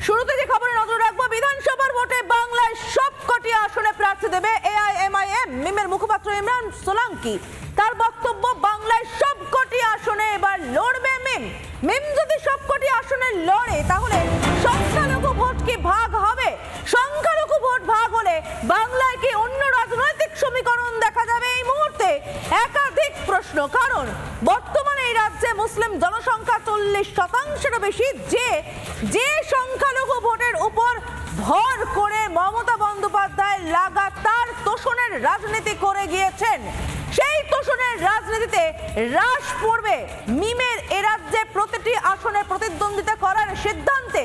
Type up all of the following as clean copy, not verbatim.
শুরুতে যে খবরে নজর রাখবো, বিধানসভার ভোটে বাংলায় সবকটি আসনে প্রার্থী দেবে এআইএমআইএম। মিমের মুখপাত্র ইমরান সোলাঙ্কি তার বক্তব্য, বাংলায় সবকটি আসনে এবার লড়বে মিম। মিম যদি সবকটি আসনে লড়ে তাহলে সংখ্যালঘু ভোট কি ভাগ হবে? সংখ্যালঘু ভোট ভাগ হলে বাংলায় কি অন্য রাজনৈতিক সমীকরণ দেখা যাবে? এই মুহূর্তে একাধিক প্রশ্ন, কারণ বর্তমানে এই রাজ্যে মুসলিম জনসংখ্যা 40%-এরও বেশি। যে সংখ্যালঘু ভোটের উপর ভর করে মমতা বন্দ্যোপাধ্যায় লাগাতার তোষণের রাজনীতি করে গিয়েছেন, সেই তোষণের রাজনীতিতে হ্রাস পড়বে মিমের এ রাজ্যে প্রতিটি আসনে প্রতিদ্বন্দ্বিতা করার সিদ্ধান্তে।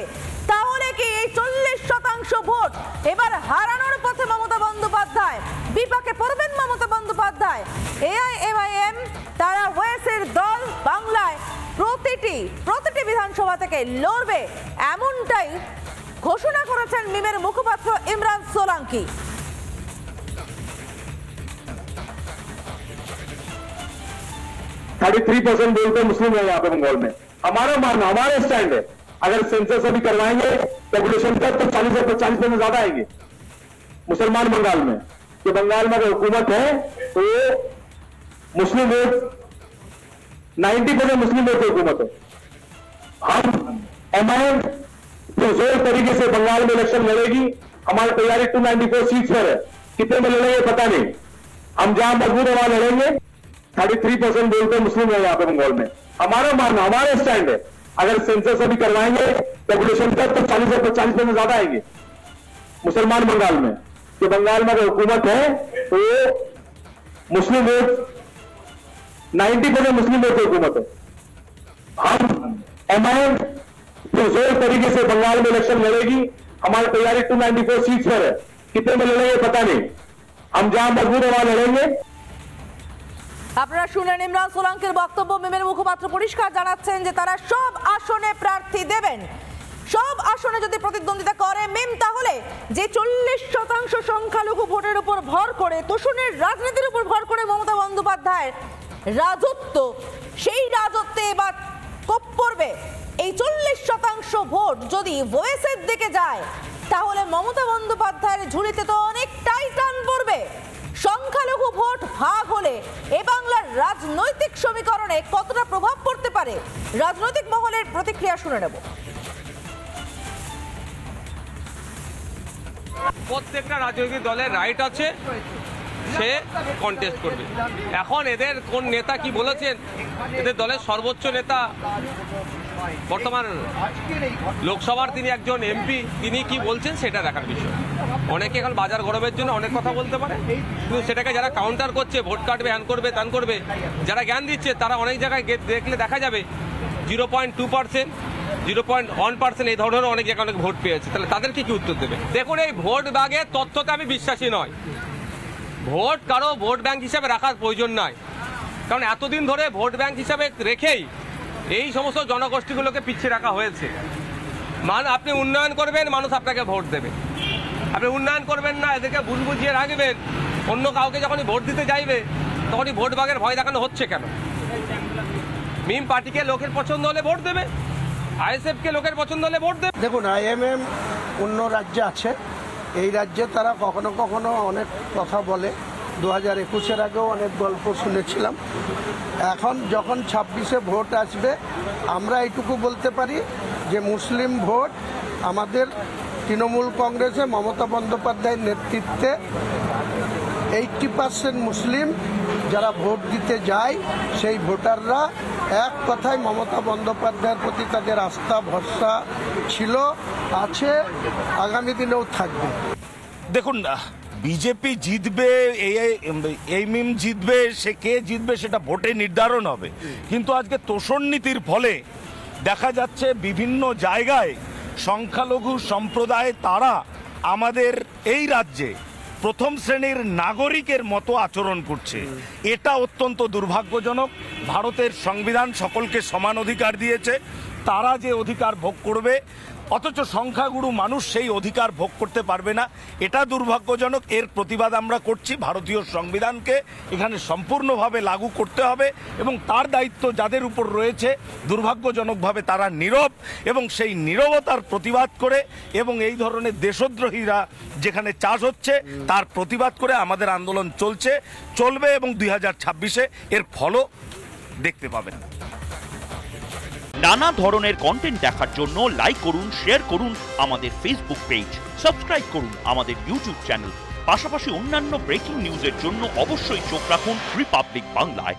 তাহলে কি এই 40% ভোট এবার হারানোর পথে মমতা বন্দ্যোপাধ্যায়? বিপাকে পড়বেন মমতা বন্দ্যোপাধ্যায়? এআইএমআইএম তারা ওয়েসের দল বাংলায় প্রতিটি বিধানসভা থেকে লড়বে, এমনটাই ঘোষণা করেছেন মিমের মুখপাত্র ইমরান সোলাঙ্কি। 33% बोलते मुस्लिम है यहाँ पे बंगाल में। हमारा मानना, हमारा स्टैंड है, अगर सेंसस अभी करवाएंगे पॉपुलेशन का तो 40% ज्यादा आएंगे मुसलमान बंगाल में। कि बंगाल में अगर हुकूमत है तो ये मुस्लिम वोट 90% मुस्लिम वोट की हुकूमत है। हम एमआईएम जो जोर तरीके से बंगाल में इलेक्शन लड़ेगी, हमारी तैयारी 294 सीट पर है। कितने में लड़ेंगे पता नहीं, हम जहां मजबूत है वहां लड़ेंगे। 33% बोलते मुस्लिम है यहाँ पे बंगाल में। हमारा मानना, हमारा स्टैंड है, अगर सेंसस अभी करवाएंगे पॉपुलेशन का तो 40% ज्यादा आएंगे मुसलमान बंगाल में। कि बंगाल में अगर हुकूमत है तो ये मुस्लिम वोट 90% मुस्लिम वोट की हुकूमत है। हम एमआईएम जो जोर तरीके से बंगाल में इलेक्शन लड़ेगी, हमारी तैयारी 294 सीट पर है। कितने में लड़ेंगे पता नहीं, हम जहां मजबूत है वहां लड़ेंगे। আপনারা শুনলেন ইমরান সোলাঙ্কির বক্তব্য। মিমের মুখপাত্র পরিষ্কার জানাচ্ছেন যে তারা সব আসনে প্রার্থী দেবেন। সব আসনে যদি প্রতিদ্বন্দ্বিতা করে মিম, তাহলে যে 40% সংখ্যালঘু ভোটের উপর ভর করে, তোষণের রাজনীতির উপর ভর করে মমতা বন্দ্যোপাধ্যায়ের রাজত্ব, সেই রাজত্বে এবার কোপ পড়বে। এই 40% ভোট যদি ভয়েসের দিকে যায় তাহলে মমতা বন্দ্যোপাধ্যায়ের ঝুলিতে তো অনেকটাই টান পড়বে। সংখ্যালঘু ভোট ভাগ হলে এ বাংলার রাজনৈতিক সমীকরণে কতটা প্রভাব পড়তে পারে, রাজনৈতিক মহলের প্রতিক্রিয়া শুনে নেব। প্রত্যেকটা রাজনৈতিক দলের রাইট আছে, সে কন্টেস্ট করবে। এখন এদের কোন নেতা কি বলেছেন, এদের দলের সর্বোচ্চ নেতা বর্তমান লোকসভার তিনি একজন এমপি, তিনি কি বলছেন সেটা দেখার বিষয়। অনেকে এখন বাজার গরমের জন্য অনেক কথা বলতে পারে, কিন্তু সেটাকে যারা কাউন্টার করছে, ভোট কাটবে, হ্যান করবে, ত্যান করবে, যারা জ্ঞান দিচ্ছে তারা অনেক জায়গায় দেখলে দেখা যাবে 0.2%, 0.1% এই ধরনের অনেক জায়গায় অনেক ভোট পেয়েছে। তাহলে তাদেরকে কি উত্তর দেবে? দেখুন, এই ভোট ভাগের তথ্যতে আমি বিশ্বাসী নয়। ভোট কারো ভোট ব্যাংক হিসাবে রাখার প্রয়োজন নয়, কারণ এতদিন ধরে ভোট ব্যাংক হিসাবে রেখেই এই সমস্ত জনগোষ্ঠীগুলোকে পিছিয়ে রাখা হয়েছে। আপনি উন্নয়ন করবেন, মানুষ আপনাকে ভোট দেবে। আপনি উন্নয়ন করবেন না, এদেরকে বুঝিয়ে রাখবেন, অন্য কাউকে যখনই ভোট দিতে যাইবে তখনই ভোট ভাগের ভয় দেখানো হচ্ছে কেন? মিম পার্টিকে লোকের পছন্দ হলে ভোট দেবে, আইএসএফকে লোকের পছন্দ হলে ভোট দেবে। দেখুন, আইএমএম অন্য রাজ্যে আছে, এই রাজ্যে তারা কখনো কখনো অনেক কথা বলে। 2021-এর আগেও অনেক গল্প শুনেছিলাম। এখন যখন 26-এ ভোট আসবে, আমরা এইটুকু বলতে পারি যে মুসলিম ভোট আমাদের তৃণমূল কংগ্রেসে মমতা বন্দ্যোপাধ্যায়ের নেতৃত্বে 80% মুসলিম যারা ভোট দিতে যায়, সেই ভোটাররা এক কথায় মমতা বন্দ্যোপাধ্যায়ের প্রতি তাদের আস্থা ভরসা ছিল, আছে, আগামী দিনেও থাকবে। দেখুন, বিজেপি জিতবে, এই মিম জিতবে, সে কে জিতবে সেটা ভোটে নির্ধারণ হবে। কিন্তু আজকে তোষণ নীতির ফলে দেখা যাচ্ছে বিভিন্ন জায়গায় সংখ্যালঘু সম্প্রদায় তারা আমাদের এই রাজ্যে প্রথম শ্রেণীর নাগরিকের মতো আচরণ করছে। এটা অত্যন্ত দুর্ভাগ্যজনক। ভারতের সংবিধান সকলকে সমান অধিকার দিয়েছে, তারা যে অধিকার ভোগ করবে, অথচ সংখ্যাগুরু মানুষ সেই অধিকার ভোগ করতে পারবে না। এটা দুর্ভাগ্যজনক। এর প্রতিবাদ আমরা করছি। ভারতীয় সংবিধানকে এখানে সম্পূর্ণভাবে লাগু করতে হবে এবং তার দায়িত্ব যাদের উপর রয়েছে, দুর্ভাগ্যজনকভাবে তারা নীরব এবং সেই নীরবতার প্রতিবাদ করে এবং এই ধরনের দেশদ্রোহীরা যেখানে চাষ হচ্ছে তার প্রতিবাদ করে আমাদের আন্দোলন চলবে এবং 2026-এ এর ফলও দেখতে পাবেন। নানা ধরনের কন্টেন্ট দেখার জন্য লাইক করুন, শেয়ার করুন আমাদের ফেসবুক পেজ, সাবস্ক্রাইব করুন আমাদের ইউটিউব চ্যানেল। পাশাপাশি অন্যান্য ব্রেকিং নিউজের জন্য অবশ্যই চোখ রাখুন রিপাবলিক বাংলায়।